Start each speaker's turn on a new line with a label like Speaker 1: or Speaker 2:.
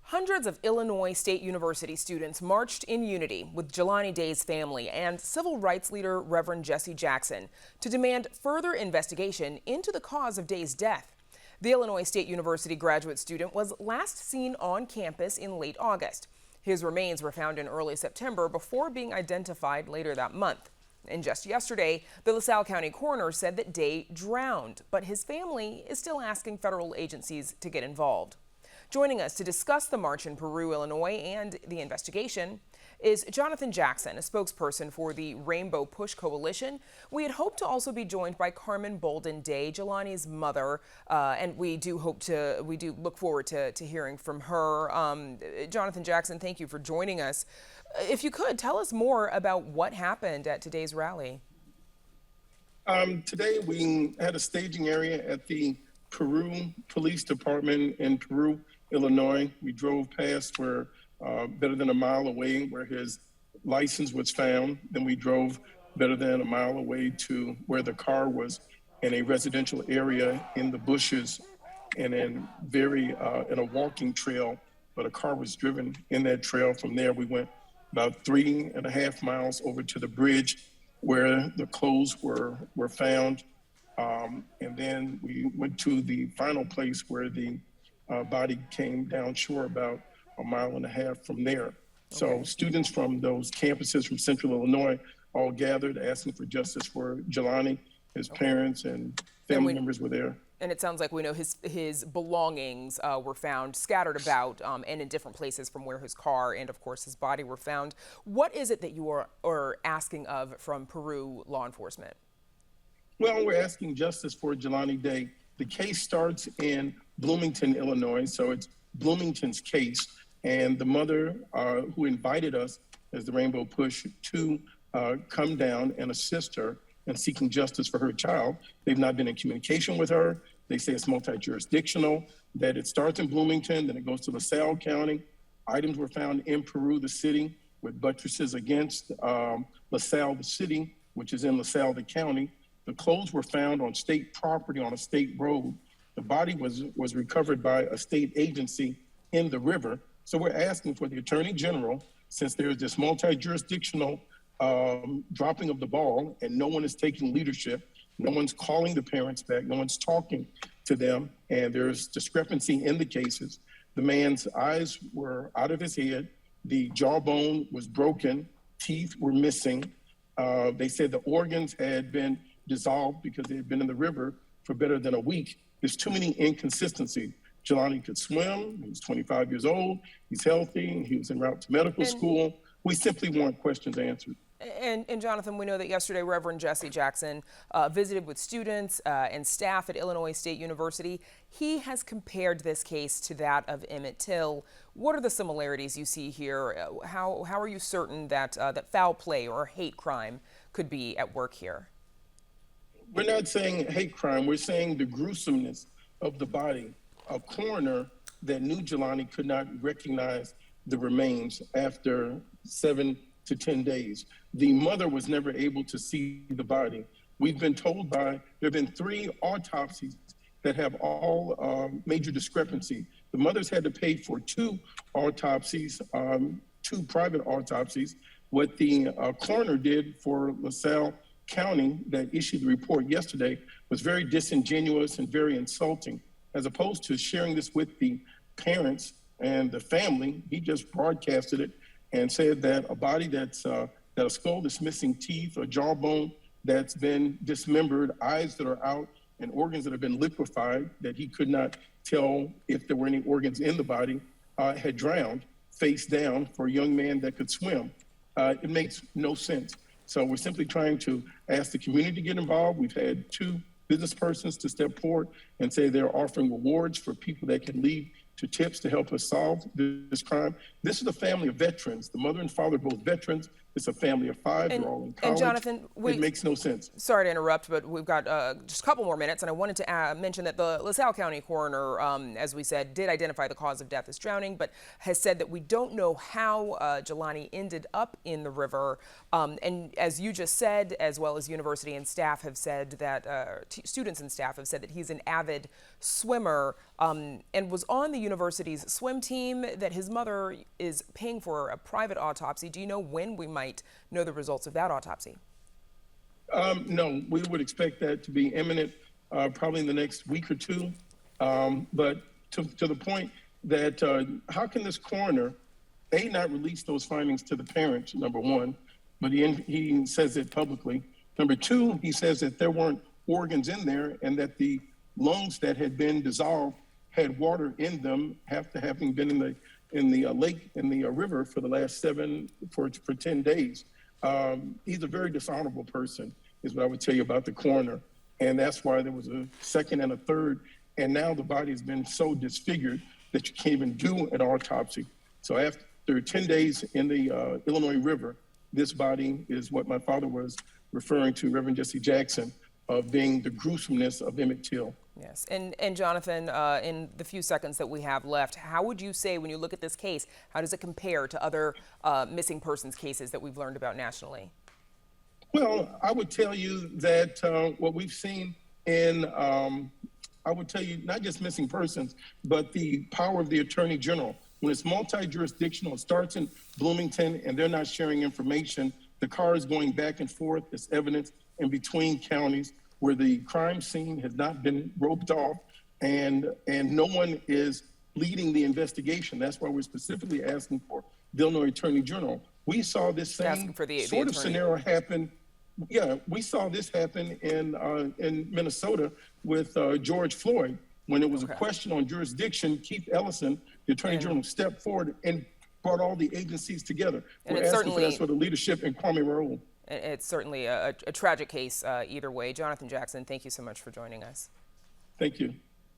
Speaker 1: Hundreds of Illinois State University students marched in unity with Jelani Day's family and civil rights leader Reverend Jesse Jackson to demand further investigation into the cause of Day's death. The Illinois State University graduate student was last seen on campus in late August. His remains were found in early September before being identified later that month. And just yesterday, the LaSalle County Coroner said that Day drowned, but his family is still asking federal agencies to get involved. Joining us to discuss the march in Peru, Illinois, and the investigation is Jonathan Jackson, a spokesperson for the Rainbow Push Coalition. We had hoped to also be joined by Carmen Bolden Day, Jelani's mother, and we do look forward to hearing from her. Jonathan Jackson, thank you for joining us. If you could, tell us more about what happened at today's rally.
Speaker 2: Today we had a staging area at the Peru Police Department in Peru, Illinois. We drove past where better than a mile away where his license was found. Then we drove better than a mile away to where the car was in a residential area in the bushes and in a walking trail, but a car was driven in that trail. From there, we went about 3.5 miles over to the bridge where the clothes were found. And then we went to the final place where the body came down shore about 1.5 miles from there. Okay. So students from those campuses from Central Illinois all gathered asking for justice for Jelani. His parents and family members were there.
Speaker 1: And it sounds like we know his belongings were found scattered about and in different places from where his car and, of course, his body were found. What is it that you are asking of from Peru law enforcement?
Speaker 2: Well, we're asking justice for Jelani Day. The case starts in Bloomington, Illinois, so it's Bloomington's case. And the mother who invited us as the Rainbow Push to come down and assist her in seeking justice for her child. They've not been in communication with her. They say it's multi-jurisdictional, that it starts in Bloomington, then it goes to LaSalle County. Items were found in Peru, the city, with buttresses against LaSalle, the city, which is in LaSalle, the county. The clothes were found on state property on a state road. The body was recovered by a state agency in the river. So we're asking for the Attorney General, since there's this multi-jurisdictional dropping of the ball and no one is taking leadership, no one's calling the parents back, no one's talking to them, and there's discrepancy in the cases. The man's eyes were out of his head, the jawbone was broken, teeth were missing. They said the organs had been dissolved because they had been in the river for better than a week. There's too many inconsistencies. Jelani could swim, he was 25 years old, he's healthy, he was en route to medical school. We simply want questions answered.
Speaker 1: And Jonathan, we know that yesterday Reverend Jesse Jackson visited with students and staff at Illinois State University. He has compared this case to that of Emmett Till. What are the similarities you see here? How are you certain that that foul play or hate crime could be at work here?
Speaker 2: We're not saying hate crime, we're saying the gruesomeness of the body. A coroner that knew Jelani could not recognize the remains after 7 to 10 days. The mother was never able to see the body. We've been told there have been 3 autopsies that have all major discrepancy. The mothers had to pay for 2 autopsies, 2 private autopsies. What the coroner did for LaSalle County that issued the report yesterday was very disingenuous and very insulting. As opposed to sharing this with the parents and the family, he just broadcasted it and said that a body that a skull that's missing teeth, a jawbone that's been dismembered, eyes that are out, and organs that have been liquefied, that he could not tell if there were any organs in the body, had drowned face down for a young man that could swim. It makes no sense. So we're simply trying to ask the community to get involved. We've had 2 business persons to step forward and say they're offering rewards for people that can lead to tips to help us solve this crime. This is a family of veterans. The mother and father are both veterans. It's a family of five. They're all in college.
Speaker 1: And Jonathan,
Speaker 2: it makes no sense.
Speaker 1: Sorry to interrupt, but we've got just a couple more minutes, and I wanted to mention that the LaSalle County coroner, as we said, did identify the cause of death as drowning, but has said that we don't know how Jelani ended up in the river. And as you just said, as well as university and staff have said that students and staff have said that he's an avid swimmer and was on the university's swim team, that his mother is paying for a private autopsy. Do you know when we might know the results of that autopsy?
Speaker 2: No, we would expect that to be imminent, probably in the next week or two. But to the point that how can this coroner, not release those findings to the parents, number one, but he says it publicly. Number two, he says that there weren't organs in there and that the lungs that had been dissolved had water in them after having been in the lake, in the river for the last 10 days. He's a very dishonorable person, is what I would tell you about the coroner. And that's why there was a second and a third. And now the body has been so disfigured that you can't even do an autopsy. So after 10 days in the Illinois River, this body is what my father was referring to, Reverend Jesse Jackson, of being the gruesomeness of Emmett Till.
Speaker 1: Yes, and Jonathan, in the few seconds that we have left, how would you say, when you look at this case, how does it compare to other missing persons cases that we've learned about nationally?
Speaker 2: Well, I would tell you that what we've seen in, I would tell you not just missing persons, but the power of the Attorney General. When it's multi-jurisdictional, it starts in Bloomington and they're not sharing information. The car is going back and forth. It's evidence in between counties where the crime scene has not been roped off and no one is leading the investigation. That's why we're specifically asking for the Illinois Attorney General. We saw this same sort of scenario happen. Yeah, we saw this happen in Minnesota with George Floyd. When it was a question on jurisdiction, Keith Ellison, the Attorney General, stepped forward and brought all the agencies together. We're asking for that sort of leadership in Kwame Raoul.
Speaker 1: It's certainly a tragic case either way. Jonathan Jackson, thank you so much for joining us.
Speaker 2: Thank you.